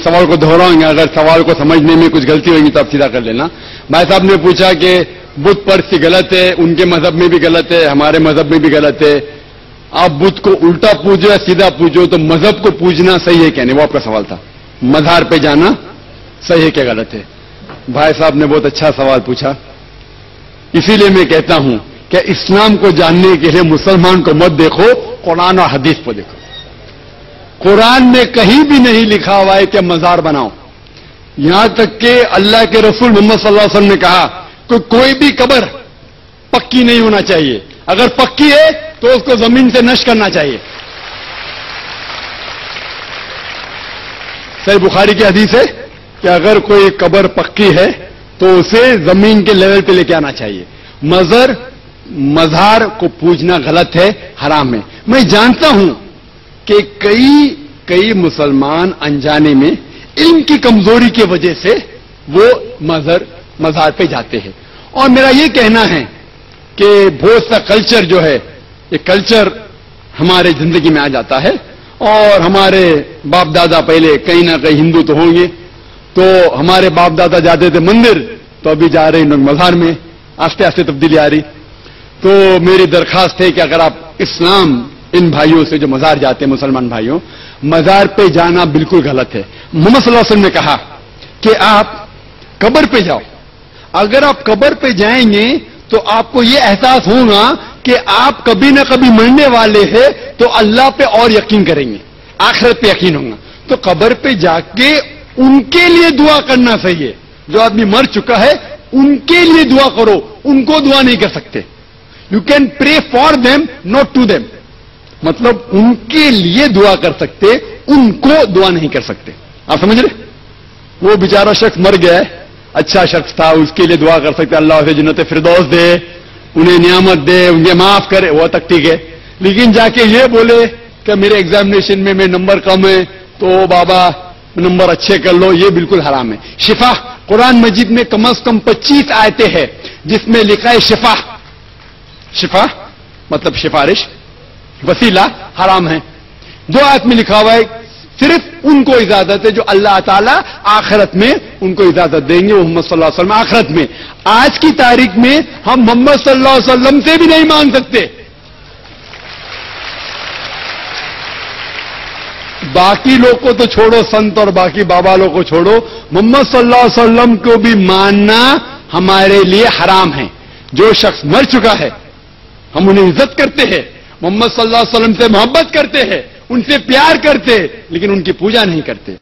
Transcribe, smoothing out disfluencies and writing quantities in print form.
سوال کو دہراؤں گا، اگر سوال کو سمجھنے میں کچھ غلطی ہوگی تو آپ سیدھا کر لینا۔ بھائی صاحب نے پوچھا کہ بت پرستی غلط ہے، ان کے مذہب میں بھی غلط ہے، ہمارے مذہب میں بھی غلط ہے، آپ بت کو الٹا پوجو یا سیدھا پوجو، تو مذہب کو پوجنا صحیح ہے کیا نہیں، وہ آپ کا سوال تھا۔ مزار پہ جانا صحیح ہے کیا غلط ہے؟ بھائی صاحب نے بہت اچھا سوال پوچھا، اسی لیے میں کہتا ہوں کہ اسلام کو جاننے کے لیے مسلمان کو مت دیکھو، قرآن اور حدیث کو دیکھو۔ قرآن میں کہیں بھی نہیں لکھا ہوا ہے کہ مزار بناؤ، یہاں تک کہ اللہ کے رسول محمد صلی اللہ علیہ وسلم نے کہا کہ کوئی بھی قبر پکی نہیں ہونا چاہیے، اگر پکی ہے تو اس کو زمین سے نشر کرنا چاہیے۔ صحیح بخاری کی حدیث ہے کہ اگر کوئی قبر پکی ہے تو اسے زمین کے لیول پہ لے کے آنا چاہیے۔ مزار کو پوجنا غلط ہے، حرام ہے۔ میں جانتا ہوں کہ کئی مسلمان انجانے میں علم کی کمزوری کی وجہ سے وہ مزار پہ جاتے ہیں، اور میرا یہ کہنا ہے کہ بہت سا کلچر جو ہے، یہ کلچر ہمارے زندگی میں آ جاتا ہے، اور ہمارے باپ دادا پہلے کہیں نہ کہیں ہندو تو ہوں گے، تو ہمارے باپ دادا جاتے تھے مندر، تو ابھی جا رہے ہیں مزار میں، آہستہ آہستہ تبدیلی آ رہی۔ تو میری درخواست ہے کہ اگر آپ اسلام ان بھائیوں سے جو مزار جاتے ہیں، مسلمان بھائیوں، مزار پہ جانا بالکل غلط ہے۔ محمد صلی اللہ علیہ وسلم نے کہا کہ آپ قبر پہ جاؤ، اگر آپ قبر پہ جائیں گے تو آپ کو یہ احساس ہوگا کہ آپ کبھی نہ کبھی مرنے والے ہیں، تو اللہ پہ اور یقین کریں گے، آخرت پہ یقین ہوگا۔ تو قبر پہ جا کے ان کے لیے دعا کرنا صحیح ہے، جو آدمی مر چکا ہے ان کے لیے دعا کرو، ان کو دعا نہیں کر سکتے۔ You can pray for them not to them, مطلب ان کے لیے دعا کر سکتے، ان کو دعا نہیں کر سکتے۔ آپ سمجھ رہے؟ وہ بیچارہ شخص مر گیا ہے، اچھا شخص تھا، اس کے لیے دعا کر سکتے اللہ اسے جنت فردوس دے، انہیں نعمت دے، انہیں معاف کرے، وہ تک ٹھیک ہے۔ لیکن جا کے یہ بولے کہ میرے ایگزامینیشن میں نمبر کم ہے تو بابا نمبر اچھے کر لو، یہ بالکل حرام ہے۔ شفا، قرآن مجید میں کم از کم 25 آیتیں ہیں جس میں لکھا ہے شفا، شفا مطلب سفارش، وسیلہ حرام ہے۔ 2 آیت میں لکھا ہوا ہے صرف ان کو اجازت ہے جو اللہ تعالیٰ آخرت میں ان کو اجازت دیں گے، وہ محمد صلی اللہ علیہ وسلم آخرت میں۔ آج کی تاریخ میں ہم محمد صلی اللہ علیہ وسلم سے بھی نہیں مانگ سکتے، باقی لوگ کو تو چھوڑو، سنت اور باقی بابا لوگ کو چھوڑو، محمد صلی اللہ علیہ وسلم کو بھی ماننا ہمارے لیے حرام ہے۔ جو شخص مر چکا ہے ہم انہیں عزت کرتے ہیں، محمد صلی اللہ علیہ وسلم سے محبت کرتے ہیں، ان سے پیار کرتے، لیکن ان کی پوجا نہیں کرتے۔